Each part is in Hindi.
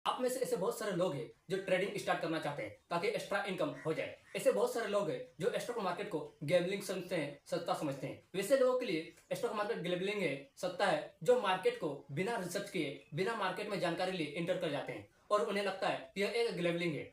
आप में से ऐसे बहुत सारे लोग हैं जो ट्रेडिंग स्टार्ट करना चाहते हैं ताकि एक्स्ट्रा इनकम हो जाए। ऐसे बहुत सारे लोग हैं जो स्टॉक मार्केट को गैम्बलिंग समझते हैं, सत्ता समझते हैं। वैसे लोगों के लिए स्टॉक मार्केट गैम्बलिंग है, सत्ता है, जो मार्केट को बिना रिसर्च किए, बिना मार्केट में जानकारी लिए इंटर कर जाते हैं और उन्हें लगता है यह एक गैम्बलिंग है।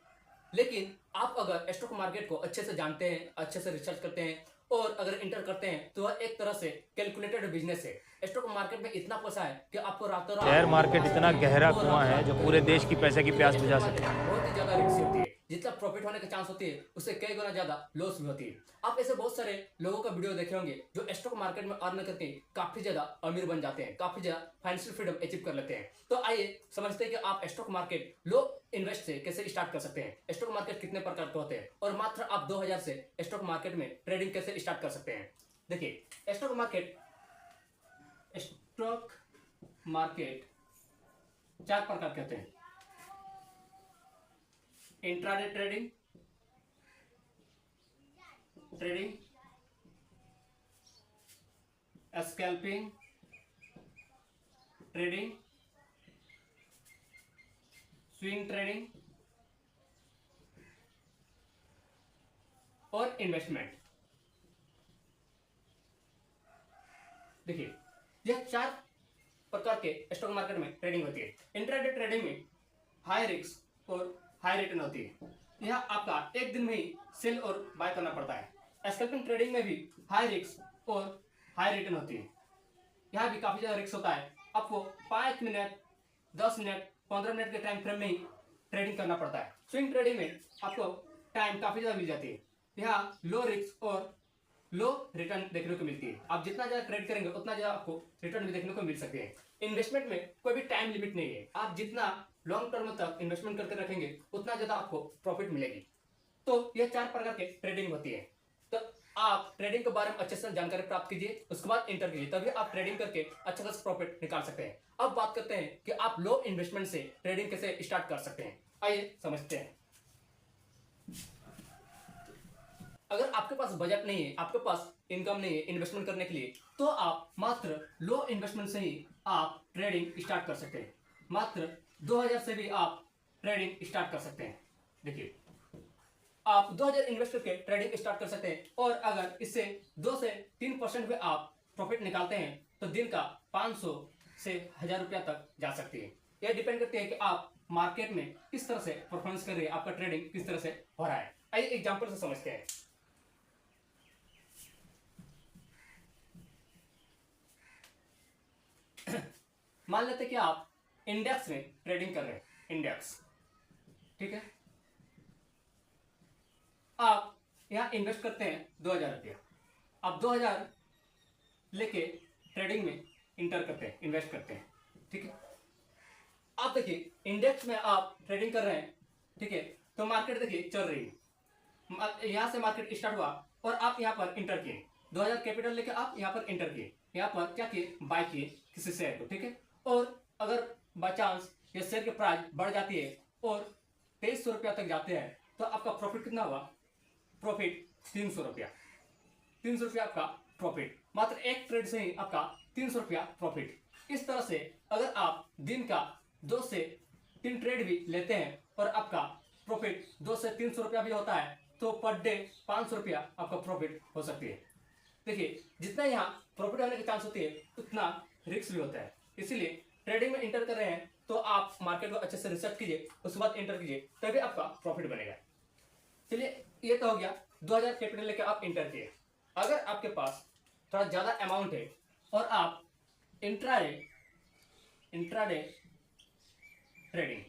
लेकिन आप अगर स्टॉक मार्केट को अच्छे से जानते हैं, अच्छे से रिसर्च करते हैं और अगर इंटर करते हैं तो वह एक तरह से कैलकुलेटेड बिजनेस है। स्टॉक मार्केट में इतना पैसा है कि आपको रातों रात शेयर मार्केट इतना गहरा और कुआं है जो पूरे देश की पैसे की प्यास बुझा स्टॉक सकता मार्केट है। बहुत ही ज्यादा रिस्क होती है। जितना प्रॉफिट होने की चांस होती है उससे कई गुना ज्यादा लॉस भी होती है। आप ऐसे बहुत सारे लोगों का वीडियो देखे होंगे जो स्टॉक मार्केट में अर्न करके काफी ज्यादा अमीर बन जाते हैं, काफी ज्यादा फाइनेंशियल फ्रीडम अचीव कर लेते हैं। तो आइए समझते हैं कि आप स्टॉक मार्केट लो इन्वेस्ट से कैसे स्टार्ट कर सकते हैं, स्टॉक मार्केट कितने प्रकार के होते हैं और मात्र आप 2000 से स्टॉक मार्केट में ट्रेडिंग कैसे स्टार्ट कर सकते हैं। देखिए, स्टॉक मार्केट चार प्रकार के होते हैं। Intraday trading, scalping trading, swing trading और इन्वेस्टमेंट। देखिए, यह चार प्रकार के स्टॉक मार्केट में ट्रेडिंग होती है। इंट्राडे ट्रेडिंग में हाई रिस्क और हाई रिटर्न होती है। यह आपका एक दिन में ही सेल और बाय करना पड़ता है। स्कैल्पिंग ट्रेडिंग में भी हाई रिस्क और हाई रिटर्न होती है। यहाँ भी काफी ज्यादा रिस्क होता है। आपको 5 मिनट, 10 मिनट, 15 मिनट के टाइम फ्रेम में ही ट्रेडिंग करना पड़ता है। स्विंग ट्रेडिंग में आपको टाइम काफी ज्यादा मिल जाती है। यहाँ लो रिस्क और लो रिटर्न देखने को मिलती है। आप जितना ज्यादा ट्रेड करेंगे उतना ज्यादा आपको रिटर्न भी देखने को मिल सकती है। इन्वेस्टमेंट में कोई भी टाइम लिमिट नहीं है। आप जितना लॉन्ग टर्म तक इन्वेस्टमेंट करके रखेंगे उतना ज्यादा आपको प्रॉफिट मिलेगी। तो यह चार प्रकार के ट्रेडिंग होती है। तो आप ट्रेडिंग के बारे में अच्छे से जानकारी प्राप्त कीजिए, उसके बाद इंटर कीजिए, तभी आप ट्रेडिंग करके अच्छा खासा प्रॉफिट निकाल सकते हैं। अब बात करते हैं कि आप लो इन्वेस्टमेंट से ट्रेडिंग कैसे स्टार्ट कर सकते हैं। आइए समझते हैं। अगर आपके पास बजट नहीं है, आपके पास इनकम नहीं है इन्वेस्टमेंट करने के लिए, तो आप मात्र लो इन्वेस्टमेंट से ही आप ट्रेडिंग स्टार्ट कर सकते हैं। मात्र 2000 से भी आप ट्रेडिंग स्टार्ट कर सकते हैं। देखिए, आप 2000 इन्वेस्ट करके ट्रेडिंग स्टार्ट कर सकते हैं और अगर इससे 2 से 3% में आप प्रॉफिट निकालते हैं तो दिन का 500 से 1000 रुपया तक जा सकती है। यह डिपेंड करती है कि आप मार्केट में किस तरह से परफॉर्मेंस कर रहे हैं, आपका ट्रेडिंग किस तरह से हो रहा है। आइए एग्जांपल से समझते हैं। मान लेते हैं कि आप इंडेक्स में ट्रेडिंग कर रहे हैं, इंडेक्स, ठीक है। आप यहां इन्वेस्ट करते हैं 2000 रुपया। आप 2000 लेके ट्रेडिंग में इंटर करते हैं, इन्वेस्ट करते हैं, ठीक है। आप देखिए, इंडेक्स में आप ट्रेडिंग कर रहे हैं, ठीक है। तो मार्केट देखिए चल रही है, यहां से मार्केट स्टार्ट हुआ और आप यहां पर इंटर किए 2000 कैपिटल लेके आप यहां पर इंटर किए, यहां पर क्या किए, बाय किए किसी शेयर को, ठीक है। और अगर बाय चांस ये शेयर की प्राइस बढ़ जाती है और 2300 रुपया तक जाते हैं तो आपका प्रॉफिट कितना हुआ, प्रॉफिट 300 रुपया। 300 रुपया आपका प्रॉफिट, मात्र एक ट्रेड से ही आपका 300 रुपया प्रॉफिट। इस तरह से अगर आप दिन का 2 से 3 ट्रेड भी लेते हैं और आपका प्रॉफिट 2 से 300 रुपया भी होता है तो पर डे 500 रुपया आपका प्रॉफिट हो सकती है। देखिए, जितना यहाँ प्रॉफिट होने की चांस होती है उतना रिस्क भी होता है। इसीलिए ट्रेडिंग में इंटर कर रहे हैं तो आप मार्केट को अच्छे से रिसर्च कीजिए, उसके बाद इंटर कीजिए, तभी आपका प्रॉफिट बनेगा। चलिए, ये तो हो गया, 2000 कैपिटल लेके आप इंटर किए। अगर आपके पास थोड़ा ज्यादा अमाउंट है और आप इंट्राडे ट्रेडिंग,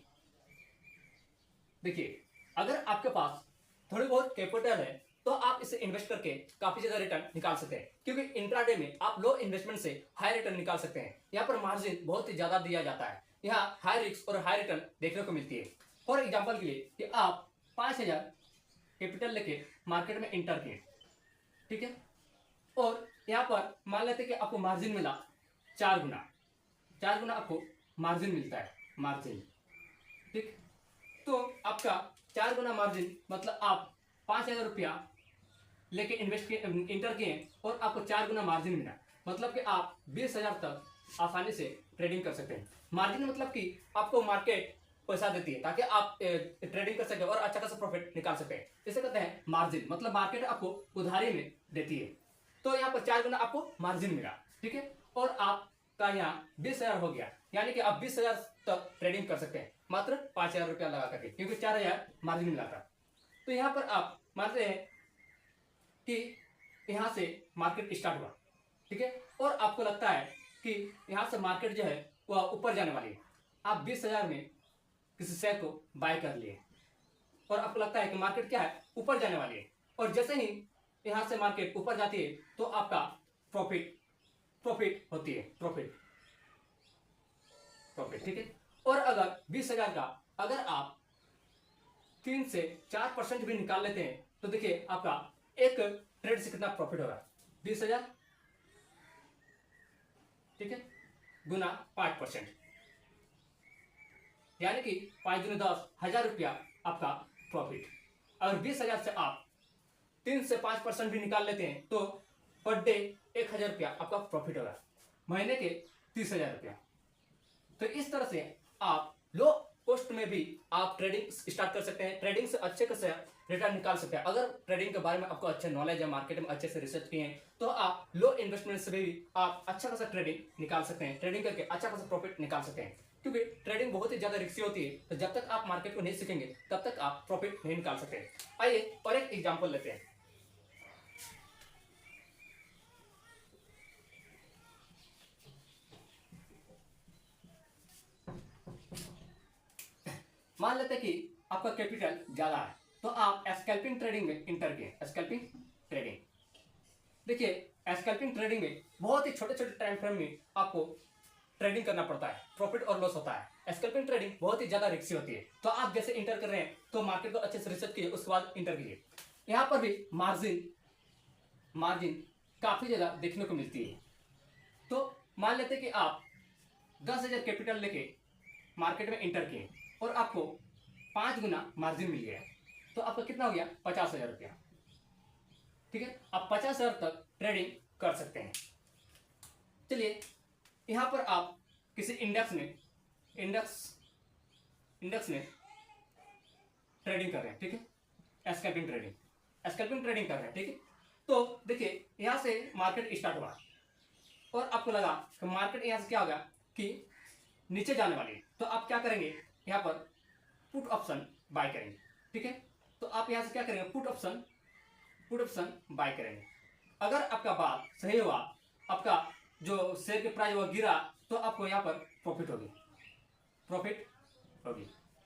देखिए, अगर आपके पास थोड़ी बहुत कैपिटल है तो आप इसे इन्वेस्ट करके काफी ज्यादा रिटर्न निकाल सकते हैं, क्योंकि इंट्राडे में आप लो इन्वेस्टमेंट से हाई रिटर्न निकाल सकते हैं। यहाँ पर मार्जिन बहुत ही ज्यादा दिया जाता है, यहाँ हाई रिस्क और हाई रिटर्न देखने को मिलती है। फॉर एग्जाम्पल के लिए कि आप 5000 कैपिटल लेके मार्केट में इंटर किए, ठीक है। और यहाँ पर मान लेते कि आपको मार्जिन मिला 4 गुना, 4 गुना आपको मार्जिन मिलता है, मार्जिन, ठीक। तो आपका 4 गुना मार्जिन मतलब आप 5000 रुपया लेके इन्वेस्ट किए, इंटर किए और आपको 4 गुना मार्जिन मिला, मतलब कि आप 20,000 तक आसानी से ट्रेडिंग कर सकते हैं। मार्जिन मतलब कि आपको मार्केट पैसा देती है ताकि आप ट्रेडिंग कर सके और अच्छा खासा प्रॉफिट निकाल सके। इसे कहते हैं मार्जिन, मतलब मार्केट आपको उधारी में देती है। तो यहाँ पर 4 गुना आपको मार्जिन मिला, ठीक है। और आपका यहाँ 20,000 हो गया, यानी कि आप 20,000 तक ट्रेडिंग कर सकते हैं मात्र 5,000 रुपया लगा करके, क्योंकि 4,000 मार्जिन मिला था। तो यहाँ पर आप मानते हैं कि यहाँ से मार्केट स्टार्ट हुआ, ठीक है, और आपको लगता है कि यहाँ से मार्केट जो है वह ऊपर जाने वाली है। आप 20,000 में किसी शेयर को बाय कर लिए और आपको लगता है कि मार्केट क्या है, ऊपर जाने वाली है, और जैसे ही यहाँ से मार्केट ऊपर जाती है तो आपका प्रॉफिट होती है, प्रॉफिट, ठीक है। और अगर 20,000 का अगर आप 3 से 4% भी निकाल लेते हैं तो देखिए आपका एक ट्रेड से कितना प्रॉफिट होगा, 20,000, ठीक है, गुना 5%, यानी कि 5 दूनी 10, 1,000 रुपया आपका प्रॉफिट। अगर 20,000 से आप 3 से 5% भी निकाल लेते हैं तो पर डे 1,000 रुपया आपका प्रॉफिट होगा, महीने के 30,000 रुपया। तो इस तरह से आप लो कॉस्ट में भी आप ट्रेडिंग स्टार्ट कर सकते हैं, ट्रेडिंग से अच्छे खासे रिटर्न निकाल सकते हैं। अगर ट्रेडिंग के बारे में आपको अच्छे नॉलेज है, मार्केट में अच्छे से रिसर्च किए हैं, तो आप लो इन्वेस्टमेंट से भी आप अच्छा खासा ट्रेडिंग निकाल सकते हैं, ट्रेडिंग करके अच्छा खासा प्रॉफिट निकाल सकते हैं। क्योंकि ट्रेडिंग बहुत ही ज्यादा रिस्की होती है, तो जब तक आप मार्केट को नहीं सीखेंगे तब तक आप प्रॉफिट नहीं निकाल सकते। आइए और एक एग्जाम्पल लेते हैं। मान लेते हैं कि आपका कैपिटल ज्यादा है, तो आप स्कैल्पिंग ट्रेडिंग में इंटर किए। स्कैल्पिंग ट्रेडिंग, देखिए स्कैल्पिंग ट्रेडिंग में बहुत ही छोटे छोटे टाइम फ्रेम में आपको ट्रेडिंग करना पड़ता है, प्रॉफिट और लॉस होता है। स्कैल्पिंग ट्रेडिंग बहुत ही ज्यादा रिस्की होती है। तो आप जैसे इंटर कर रहे हैं तो मार्केट को अच्छे से रिसर्च कीजिए, उसके बाद इंटर कीजिए। यहाँ पर भी मार्जिन काफी ज्यादा देखने को मिलती है। तो मान लेते कि आप 10,000 कैपिटल लेके मार्केट में इंटर किए और आपको 5 गुना मार्जिन मिल गया, तो आपका कितना हो गया, 50,000 रुपया, ठीक है। आप 50,000 तक ट्रेडिंग कर सकते हैं। चलिए यहां पर आप किसी इंडेक्स में ट्रेडिंग कर रहे हैं, ठीक है, स्कैल्पिंग ट्रेडिंग कर रहे हैं, ठीक है। तो देखिए यहां से मार्केट स्टार्ट हुआ और आपको लगा कि मार्केट यहां से क्या होगा कि नीचे जाने वाली है, तो आप क्या करेंगे, यहां पर पुट ऑप्शन बाय करेंगे, ठीक है। तो आप यहां से क्या करेंगे, पुट ऑप्शन बाय करेंगे। अगर आपका बात सही हुआ, आपका जो शेयर के प्राइस वो गिरा, तो आपको यहाँ पर प्रॉफिट होगी,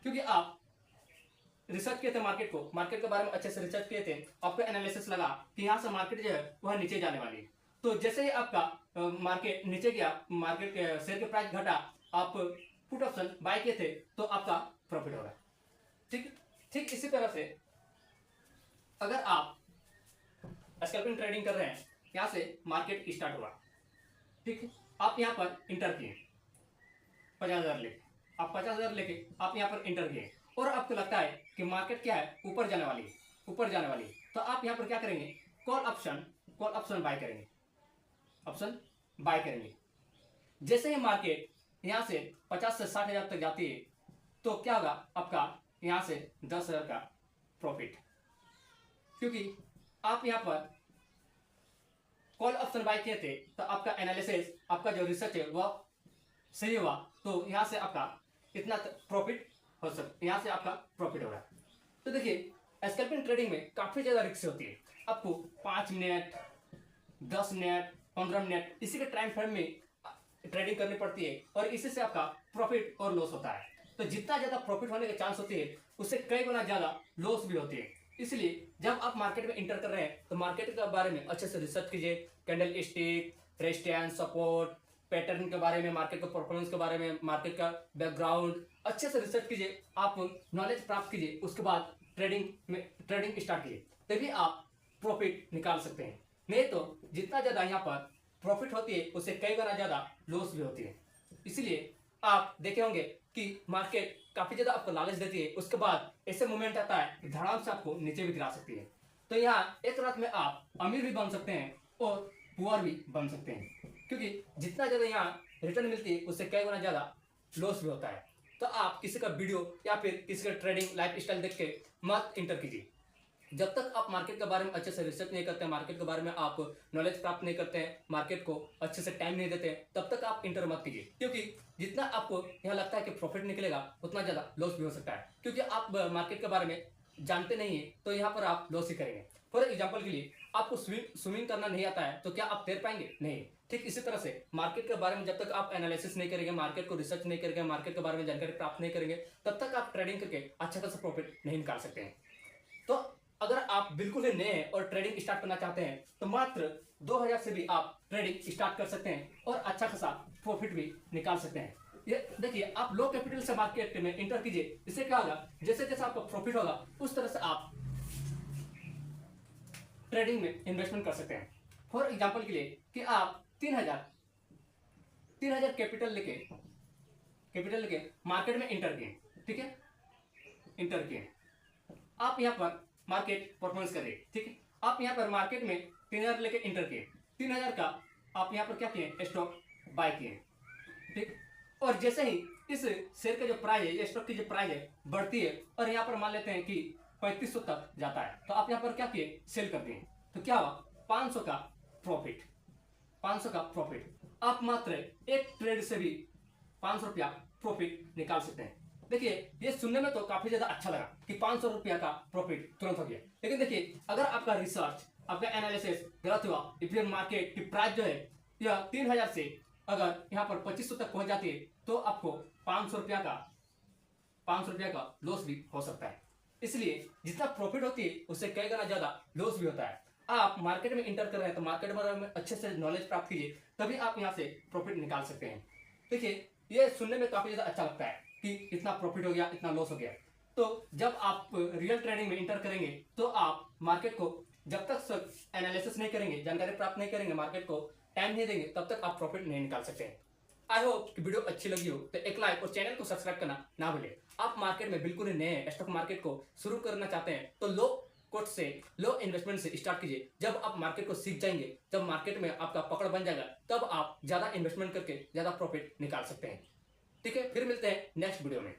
क्योंकि आप रिसर्च किए थे मार्केट के बारे में अच्छे से रिसर्च किए थे, आपको एनालिसिस लगा कि यहाँ से मार्केट जो है वह नीचे जाने वाली है। तो जैसे ही आपका मार्केट नीचे गया, मार्केट के शेयर के प्राइस घटा, आप पुट ऑप्शन बाय किए थे तो आपका प्रॉफिट होगा, ठीक इसी तरह से अगर आप स्कैल्पिंग ट्रेडिंग कर रहे हैं, यहाँ से मार्केट स्टार्ट हुआ, ठीक है, आप यहाँ पर इंटर किए 50,000 लेके, आप यहाँ पर इंटर किए और आपको लगता है कि मार्केट क्या है, ऊपर जाने वाली है, तो आप यहाँ पर क्या करेंगे, कॉल ऑप्शन बाय करेंगे। जैसे ही मार्केट यहाँ से 50 से 60,000 तक जाती है तो क्या होगा, आपका यहाँ से 10,000 का प्रॉफिट, क्योंकि आप यहाँ पर कॉल ऑप्शन बाय किए थे, तो आपका एनालिसिस, आपका जो रिसर्च है वह सही हुआ, तो यहाँ से आपका इतना प्रॉफिट हो सकता, यहाँ से आपका प्रॉफिट होगा। तो देखिए स्कैल्पिंग ट्रेडिंग में काफी ज्यादा रिस्क होती है, आपको 5 मिनट 10 मिनट 15 मिनट इसी के टाइम फ्रेम में ट्रेडिंग करनी पड़ती है, और इसी से आपका प्रॉफिट और लॉस होता है। तो जितना ज्यादा प्रॉफिट होने के चांस होती है, उससे कई गुना ज्यादा लॉस भी होती है। इसलिए जब आप मार्केट में इंटर कर रहे हैं तो मार्केट के बारे में अच्छे से रिसर्च कीजिए, candle stick, resistance, support, pattern के बारे में, मार्केट के परफॉर्मेंस के बारे में, मार्केट का बैकग्राउंड अच्छे से रिसर्च कीजिए, आप नॉलेज प्राप्त कीजिए, उसके बाद ट्रेडिंग स्टार्ट कीजिए, तभी आप प्रॉफिट निकाल सकते हैं। नहीं तो जितना ज्यादा यहाँ पर प्रॉफिट होती है उससे कई गुना ज्यादा लॉस भी होती है। इसलिए आप देखे होंगे कि मार्केट काफी ज्यादा आपको लालच देती है, उसके बाद ऐसे मोमेंट आता है कि धड़ाम से आपको नीचे भी गिरा सकती है। तो यहाँ एक रात में आप अमीर भी बन सकते हैं और पुअर भी बन सकते हैं, क्योंकि जितना ज्यादा यहाँ रिटर्न मिलती है उससे कई गुना ज्यादा लॉस भी होता है। तो आप किसी का वीडियो या फिर किसी का ट्रेडिंग लाइफ स्टाइल देख के मत इंटर कीजिए। जब तक आप मार्केट के बारे में अच्छे से रिसर्च नहीं करते हैं, मार्केट के बारे में आप नॉलेज प्राप्त नहीं करते हैं, मार्केट को अच्छे से टाइम नहीं देते हैं, तब तक आप इंटर मत कीजिए। क्योंकि जितना आपको यहाँ लगता है कि प्रॉफिट निकलेगा उतना ज़्यादा लॉस भी हो सकता है, क्योंकि आप मार्केट के बारे में जानते नहीं है तो यहाँ पर आप लॉस ही करेंगे। फॉर एग्जाम्पल के लिए आपको स्विमिंग करना नहीं आता है तो क्या आप तैर पाएंगे? नहीं। ठीक इसी तरह से मार्केट के बारे में जब तक आप एनालिसिस नहीं करेंगे, मार्केट को रिसर्च नहीं करेंगे, मार्केट के बारे में जानकारी प्राप्त नहीं करेंगे, तब तक आप ट्रेडिंग करके अच्छा खासा प्रॉफिट नहीं निकाल सकते हैं। तो अगर आप बिल्कुल ही नए हैं और ट्रेडिंग स्टार्ट करना चाहते हैं तो मात्र 2000 से भी आप ट्रेडिंग स्टार्ट कर सकते हैं और अच्छा खासा प्रॉफिट भी निकाल सकते हैं। ये देखिए, आप लो कैपिटल से मार्केट में इंटर कीजिए। इससे क्या होगा, जैसे जैसे आपका प्रॉफिट होगा उस तरह से आप ट्रेडिंग में इन्वेस्टमेंट कर सकते हैं। फॉर एग्जांपल के लिए कि आप 3000 कैपिटल लेके मार्केट में इंटर किए, ठीक है, इंटर किए। आप यहाँ पर मार्केट परफॉर्मेंस करिए, ठीक है। आप यहाँ पर मार्केट में 3000 लेके इंटर किए, 3000 का आप यहाँ पर क्या किए, स्टॉक बाय किए, ठीक। और जैसे ही इस शेयर का जो प्राइस है, ये स्टॉक की जो प्राइस है बढ़ती है और यहाँ पर मान लेते हैं कि 3500 तक जाता है, तो आप यहाँ पर क्या किए, सेल कर दिए, तो क्या हुआ, 500 का प्रॉफिट। 500 का प्रॉफिट आप मात्र एक ट्रेड से भी 500 रुपया प्रॉफिट निकाल सकते हैं। देखिए, ये सुनने में तो काफी ज्यादा अच्छा लगा कि 500 रुपया का प्रॉफिट तुरंत हो गया, लेकिन देखिए अगर आपका रिसर्च, आपका एनालिसिस गलत हुआ, फिर मार्केट की प्राइस जो है यह 3000 से अगर यहाँ पर 2500 तक पहुंच जाती है तो आपको 500 रुपया का लॉस भी हो सकता है। इसलिए जितना प्रॉफिट होती है उससे कई गुना ज्यादा लॉस भी होता है। आप मार्केट में इंटर कर रहे हैं तो मार्केट के बारे में अच्छे से नॉलेज प्राप्त कीजिए, तभी आप यहाँ से प्रॉफिट निकाल सकते हैं। देखिए, ये सुनने में काफी ज्यादा अच्छा लगता है कि इतना प्रॉफिट हो गया, इतना लॉस हो गया। तो जब आप रियल ट्रेडिंग में इंटर करेंगे तो आप मार्केट को जब तक एनालिसिस नहीं करेंगे, जानकारी प्राप्त नहीं करेंगे, मार्केट को टाइम नहीं देंगे, तब तक आप प्रॉफिट नहीं निकाल सकते हैं। आई होप कि वीडियो अच्छी लगी हो तो एक लाइक और चैनल को सब्सक्राइब करना ना भूलें। आप मार्केट में बिल्कुल नए हैं, स्टॉक मार्केट को शुरू करना चाहते हैं तो लो कॉस्ट से, लो इन्वेस्टमेंट से स्टार्ट कीजिए। जब आप मार्केट को सीख जाएंगे, जब मार्केट में आपका पकड़ बन जाएगा, तब आप ज्यादा इन्वेस्टमेंट करके ज्यादा प्रॉफिट निकाल सकते हैं। ठीक है, फिर मिलते हैं नेक्स्ट वीडियो में।